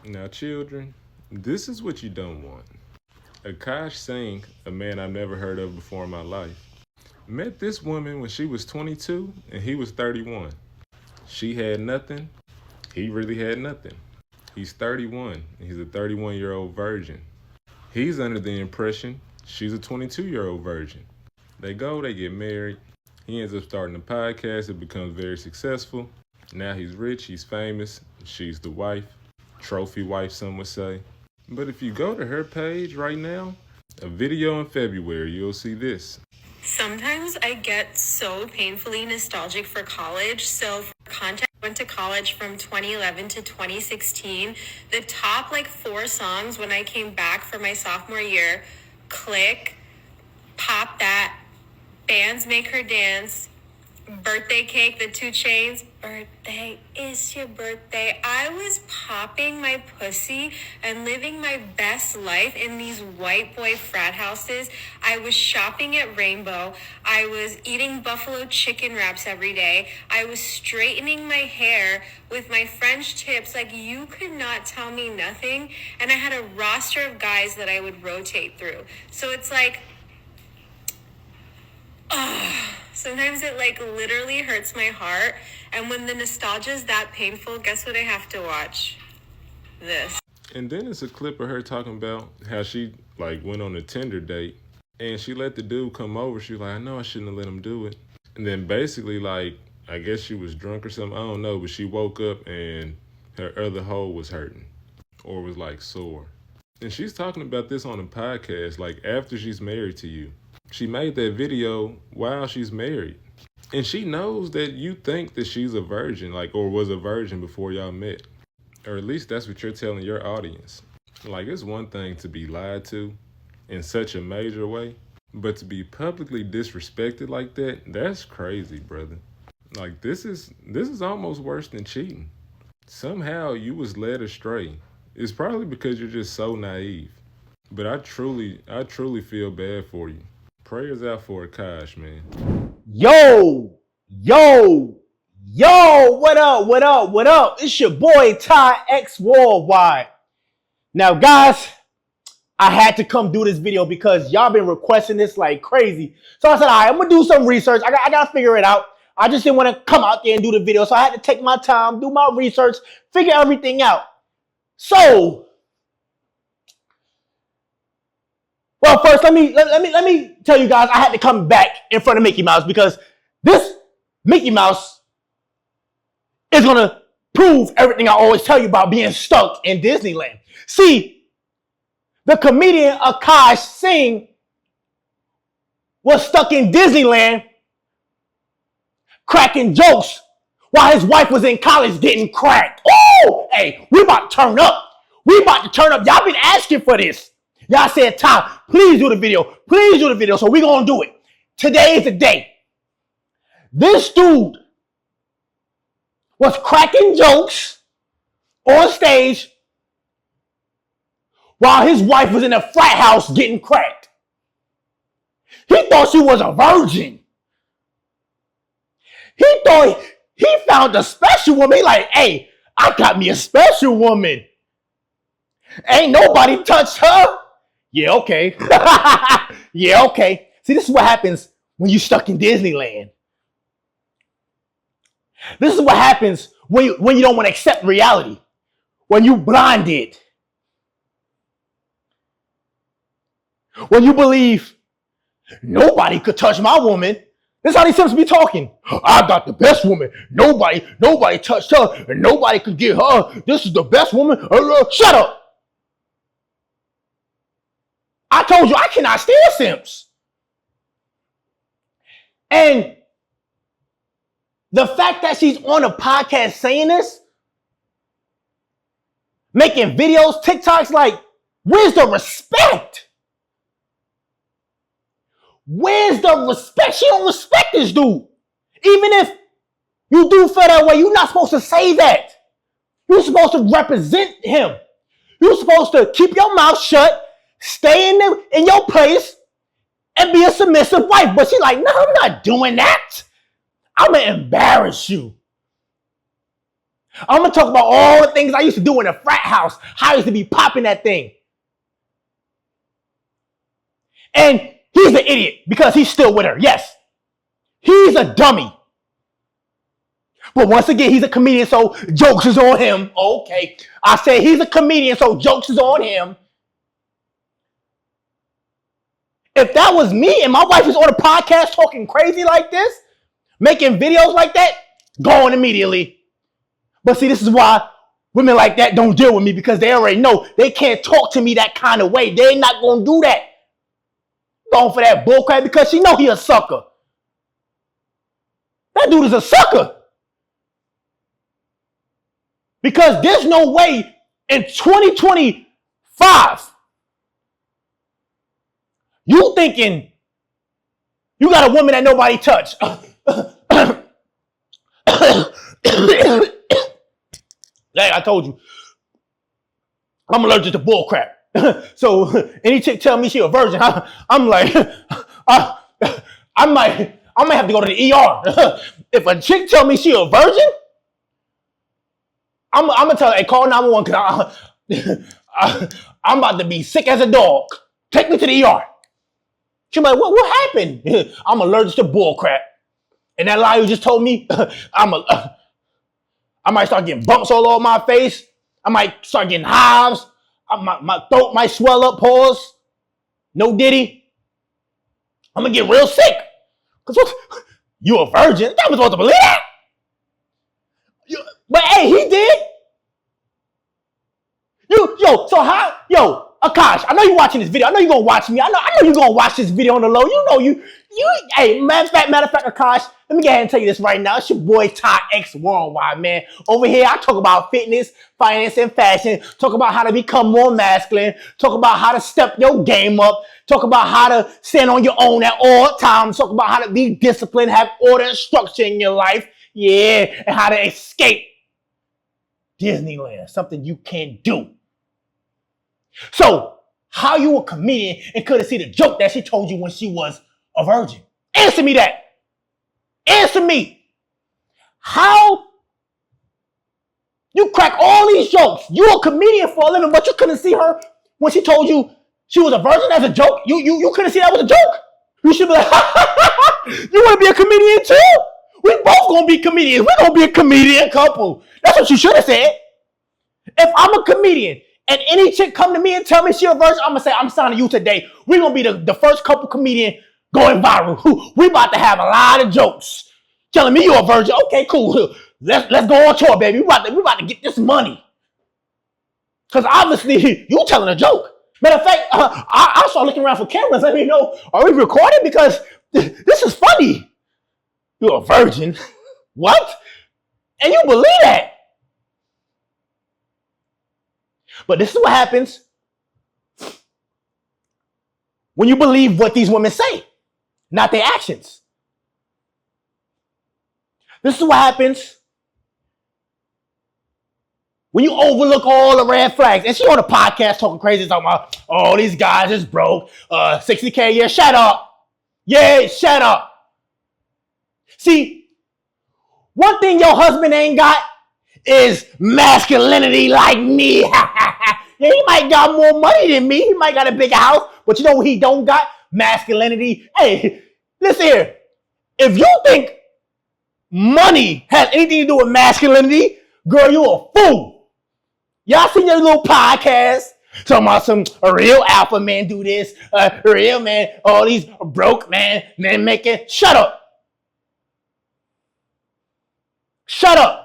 Now, children, this is what you don't want. Akaash Singh, a man I've never heard of before in my life, met this woman when she was 22 and he was 31. She had nothing. He really had nothing. He's 31 and he's a 31-year-old virgin. He's under the impression she's a 22-year-old virgin. They get married. He ends up starting a podcast. It becomes very successful. Now he's rich, he's famous. She's the wife, trophy wife, some would say. But if you go to her page right now, a video in February, you'll see this. Sometimes I get so painfully nostalgic for college. So for context, I went to college from 2011 to 2016. The top four songs when I came back for my sophomore year: Click, Pop That, Bands Make Her Dance, Birthday Cake, the 2 Chainz, Birthday is Your Birthday. I was popping my pussy and living my best life in these white boy frat houses. I was shopping at Rainbow. I was eating buffalo chicken wraps every day. I was straightening my hair with my French tips. You could not tell me nothing. And I had a roster of guys that I would rotate through. So it's sometimes it literally hurts my heart. And when the nostalgia is that painful, guess what I have to watch? This. And then it's a clip of her talking about how she went on a Tinder date and she let the dude come over. She was like, I know I shouldn't have let him do it. And then basically I guess she was drunk or something. I don't know, but she woke up and her other hole was hurting or was sore. And she's talking about this on a podcast after she's married to you. She made that video while she's married. And she knows that you think that she's a virgin, or was a virgin before y'all met. Or at least that's what you're telling your audience. It's one thing to be lied to in such a major way, but to be publicly disrespected like that, that's crazy, brother. This is almost worse than cheating. Somehow you was led astray. It's probably because you're just so naive. But I truly feel bad for you. Prayers out for Akaash, man. Yo, what up? It's your boy Ty X Worldwide. Now, guys, I had to come do this video because y'all been requesting this like crazy. So I said, all right, I'm gonna do some research. I gotta figure it out. I just didn't want to come out there and do the video, so I had to take my time, do my research, figure everything out. So, well, first let me tell you guys, I had to come back in front of Mickey Mouse because this Mickey Mouse is gonna prove everything I always tell you about being stuck in Disneyland. See, the comedian Akaash Singh was stuck in Disneyland cracking jokes while his wife was in college getting cracked. Oh, hey, we about to turn up. Y'all been asking for this. Y'all said, Ty, please do the video. So we gonna do it. Today is the day. This dude was cracking jokes on stage while his wife was in a frat house getting cracked. He thought she was a virgin. He thought he found a special woman. He like, hey, I got me a special woman. Ain't nobody touched her. Yeah, okay. Yeah, okay. See, this is what happens when you stuck in Disneyland. This is what happens when you don't want to accept reality. When you blinded. When you believe nobody could touch my woman. This is how these Sims be talking. I got the best woman. Nobody touched her, and nobody could get her. This is the best woman. Shut up. I told you I cannot stand Sims. And the fact that she's on a podcast saying this, making videos, TikToks, where's the respect? Where's the respect? She don't respect this dude. Even if you do feel that way, you're not supposed to say that. You're supposed to represent him. You're supposed to keep your mouth shut, stay in your place, and be a submissive wife. But she's like, no, I'm not doing that. I'm going to embarrass you. I'm gonna talk about all the things I used to do in a frat house. How I used to be popping that thing. And he's an idiot because he's still with her. Yes. He's a dummy. But once again, he's a comedian, so jokes is on him. Okay. I say he's a comedian, so jokes is on him. If that was me and my wife was on a podcast talking crazy like this, making videos like that, gone immediately. But see, this is why women like that don't deal with me, because they already know they can't talk to me that kind of way. They're not going to do that. Going for that bullcrap because she know he a sucker. That dude is a sucker. Because there's no way in 2025 you thinking you got a woman that nobody touched. Like I told you, I'm allergic to bull crap. So any chick tell me she a virgin, I'm like, I might have to go to the ER. If a chick tell me she a virgin, I'm gonna tell her, hey, call 911 because I'm about to be sick as a dog. Take me to the ER. She's like, what happened? I'm allergic to bull crap. And that lie you just told me, I might start getting bumps all over my face. I might start getting hives. My throat might swell up, pause. No diddy. I'm going to get real sick. Because you a virgin? I was supposed to believe that. But hey, he did. Akaash, I know you watching this video. I know you're going to watch me. I know you're going to watch this video on the low. Hey, matter of fact, Akaash, let me go ahead and tell you this right now. It's your boy, Ty X Worldwide, man. Over here, I talk about fitness, finance, and fashion. Talk about how to become more masculine. Talk about how to step your game up. Talk about how to stand on your own at all times. Talk about how to be disciplined, have order and structure in your life. Yeah, and how to escape Disneyland, something you can't do. So, how you a comedian and couldn't see the joke that she told you when she was a virgin? Answer me that. Answer me. How you crack all these jokes? You a comedian for a living, but you couldn't see her when she told you she was a virgin as a joke? You couldn't see that was a joke? You should be like, you want to be a comedian too? We both gonna be comedians. We're gonna be a comedian couple. That's what you should have said. If I'm a comedian and any chick come to me and tell me she a virgin, I'm gonna say, I'm signing you today. We're gonna be the first couple comedian going viral. We about to have a lot of jokes. Telling me you a virgin. Okay, cool. Let's go on tour, baby. We about to get this money. Because obviously, you telling a joke. Matter of fact, I start looking around for cameras. Let me know, are we recording? Because this is funny. You're a virgin. What? And you believe that. But this is what happens when you believe what these women say, not their actions. This is what happens when you overlook all the red flags. And she on a podcast talking crazy, talking about, oh, these guys is broke. 60K a year. Shut up. Yeah, shut up. See, one thing your husband ain't got is masculinity like me. Yeah, he might got more money than me. He might got a bigger house. But you know what he don't got? Masculinity. Hey, listen here. If you think money has anything to do with masculinity, girl, you a fool. Y'all seen your little podcast talking about a real alpha man do this, a real man, all these broke men making. Shut up. Shut up.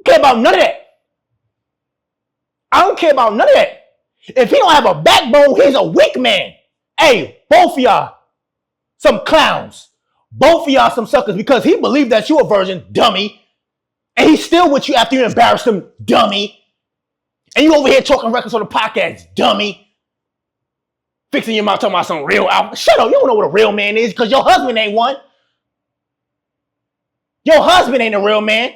I don't care about none of that. I don't care about none of that. If he don't have a backbone, he's a weak man. Hey, both of y'all, some clowns. Both of y'all some suckers because he believed that you a virgin, dummy. And he's still with you after you embarrassed him, dummy. And you over here talking records on the podcast, dummy. Fixing your mouth talking about some real alpha. Shut up, you don't know what a real man is because your husband ain't one. Your husband ain't a real man.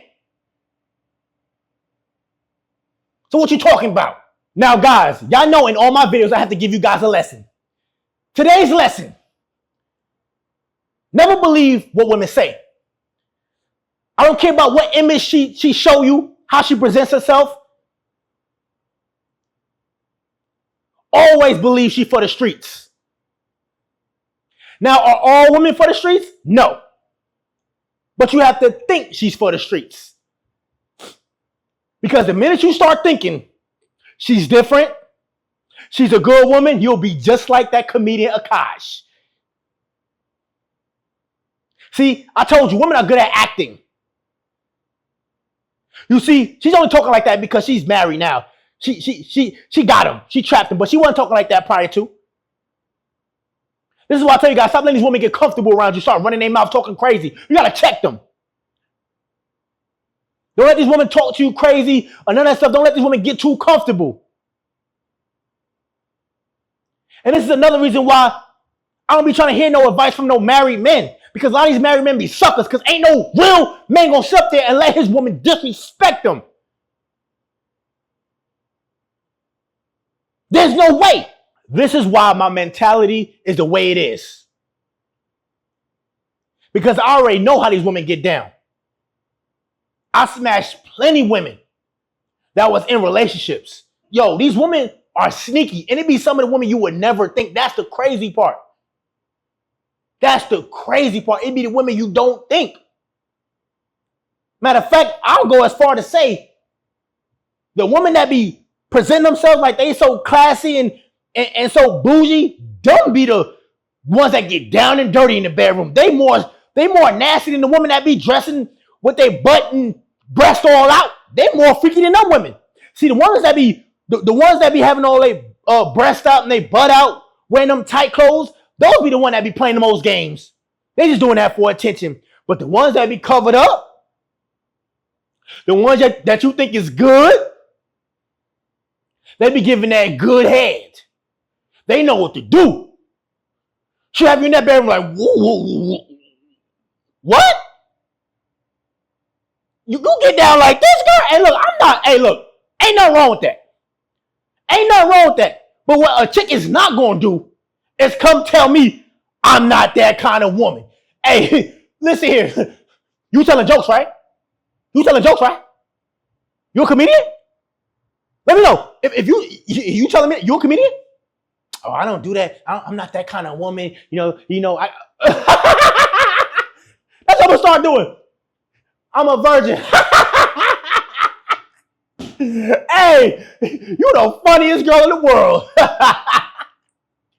So what you talking about? Now, guys, y'all know in all my videos, I have to give you guys a lesson. Today's lesson. Never believe what women say. I don't care about what image she show you, how she presents herself. Always believe she for the streets. Now, are all women for the streets? No. But you have to think she's for the streets. Because the minute you start thinking she's different, she's a good woman, you'll be just like that comedian Akaash. See, I told you, women are good at acting. You see, she's only talking like that because she's married now. She got him. She trapped him, but she wasn't talking like that prior to. This is why I tell you guys, stop letting these women get comfortable around you, start running their mouth, talking crazy. You gotta check them. Don't let these women talk to you crazy or none of that stuff. Don't let these women get too comfortable. And this is another reason why I don't be trying to hear no advice from no married men. Because a lot of these married men be suckers. Because ain't no real man gonna sit up there and let his woman disrespect them. There's no way. This is why my mentality is the way it is. Because I already know how these women get down. I smashed plenty women that was in relationships. Yo, these women are sneaky. And it be some of the women you would never think. That's the crazy part. That's the crazy part. It be the women you don't think. Matter of fact, I'll go as far to say the women that be present themselves like they so classy and so bougie, don't be the ones that get down and dirty in the bedroom. They more nasty than the women that be dressing with their butt and breast all out. They more freaky than them women. See, the ones that be the ones that be having all their breast out and they butt out, wearing them tight clothes, those be the one that be playing the most games. They just doing that for attention. But the ones that be covered up, the ones that you think is good, they be giving that good head. They know what to do. She'll have you in that bedroom like, whoa. What? You go get down like this, girl? Hey, look, ain't nothing wrong with that. Ain't nothing wrong with that. But what a chick is not going to do is come tell me I'm not that kind of woman. Hey, listen here. You telling jokes, right? You a comedian? Let me know. If you telling me you a comedian? Oh, I don't do that. I'm not that kind of woman. You know. That's what I'm gonna start doing. I'm a virgin. Hey, you the funniest girl in the world.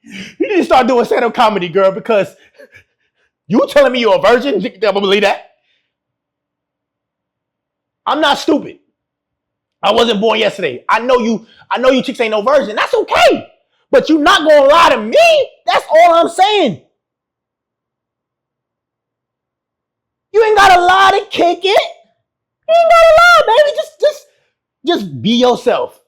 You need to start doing stand-up comedy, girl, because you telling me you're a virgin? I'm gonna believe that. I'm not stupid. I wasn't born yesterday. I know you chicks ain't no virgin. That's okay. But you're not gonna lie to me. That's all I'm saying. You ain't gotta lie to kick it. You ain't gotta lie, baby. Just be yourself.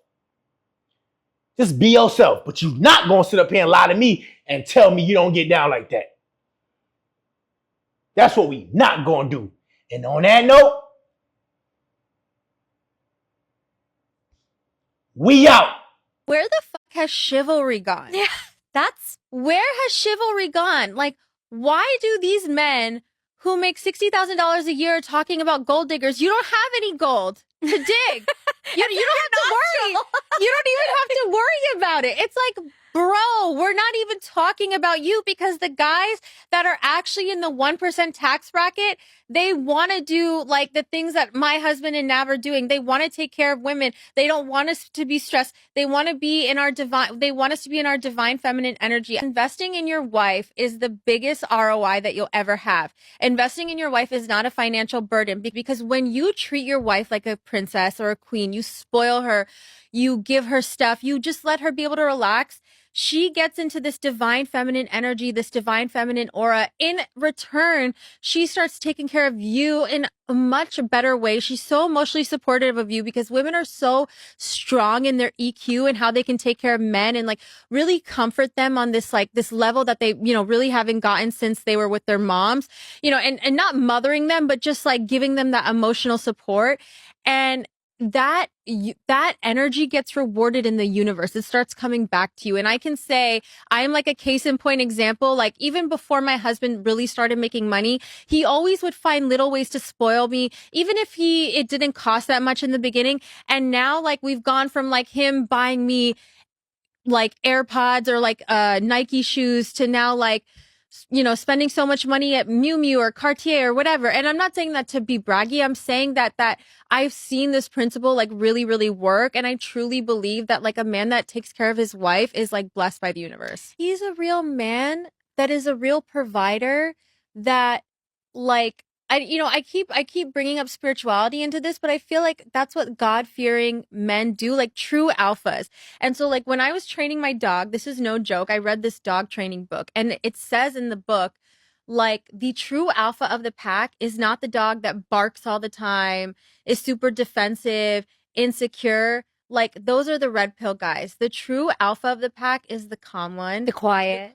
Just be yourself. But you're not gonna sit up here and lie to me and tell me you don't get down like that. That's what we not gonna do. And on that note, we out. Where the fuck has chivalry gone? Yeah, Where has chivalry gone? Like, why do these men who make $60,000 a year talking about gold diggers, you don't have any gold to dig. You don't have to worry. You don't even have to worry about it. It's like, bro, we're not even talking about you, because the guys that are actually in the 1% tax bracket, they want to do like the things that my husband and Nav are doing. They want to take care of women. They don't want us to be stressed. They want to be in our they want us to be in our divine feminine energy. Investing in your wife is the biggest ROI that you'll ever have. Investing in your wife is not a financial burden, because when you treat your wife like a princess or a queen, you spoil her, you give her stuff, you just let her be able to relax, she gets into this divine feminine energy, this divine feminine aura. In return, she starts taking care of you in a much better way. She's so emotionally supportive of you, because women are so strong in their EQ and how they can take care of men and like really comfort them on this, like this level that they, really haven't gotten since they were with their moms, and not mothering them, but just like giving them that emotional support. And that energy gets rewarded in the universe. It starts coming back to you. And I can say I'm like a case in point example. Like even before my husband really started making money, he always would find little ways to spoil me, even if it didn't cost that much in the beginning. And now like we've gone from like him buying me like AirPods or like Nike shoes to now like, you know, spending so much money at Miu Miu or Cartier or whatever. And I'm not saying that to be braggy. I'm saying that I've seen this principle like really, really work. And I truly believe that like a man that takes care of his wife is like blessed by the universe. He's a real man that is a real provider that like, I keep bringing up spirituality into this, but I feel like that's what God-fearing men do, like true alphas. And so like when I was training my dog, this is no joke. I read this dog training book and it says in the book, like the true alpha of the pack is not the dog that barks all the time, is super defensive, insecure. Like those are the red pill guys. The true alpha of the pack is the calm one, The quiet.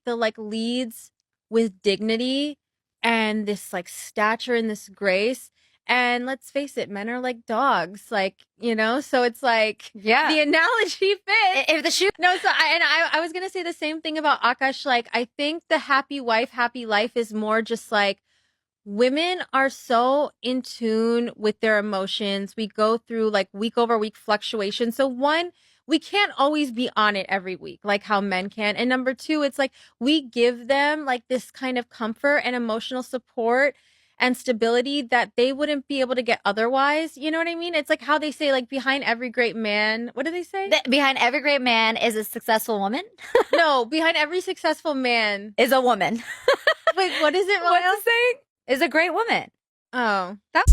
the like leads with dignity and this like stature and this grace. And let's face it, men are like dogs, like, you know, so it's like, Yeah. the analogy fits. If the shoe. No, so I was going to say the same thing about Akaash. Like, I think the happy wife, happy life is more just like women are so in tune with their emotions. We go through like week over week fluctuations. So one, we can't always be on it every week, like how men can. And number two, it's like we give them like this kind of comfort and emotional support and stability that they wouldn't be able to get otherwise. You know what I mean? It's like how they say, like, behind every great man, what do they say? Behind every great man is a successful woman. No, behind every successful man Is a woman. Wait, what is it? What's the saying? Is a great woman. Oh. That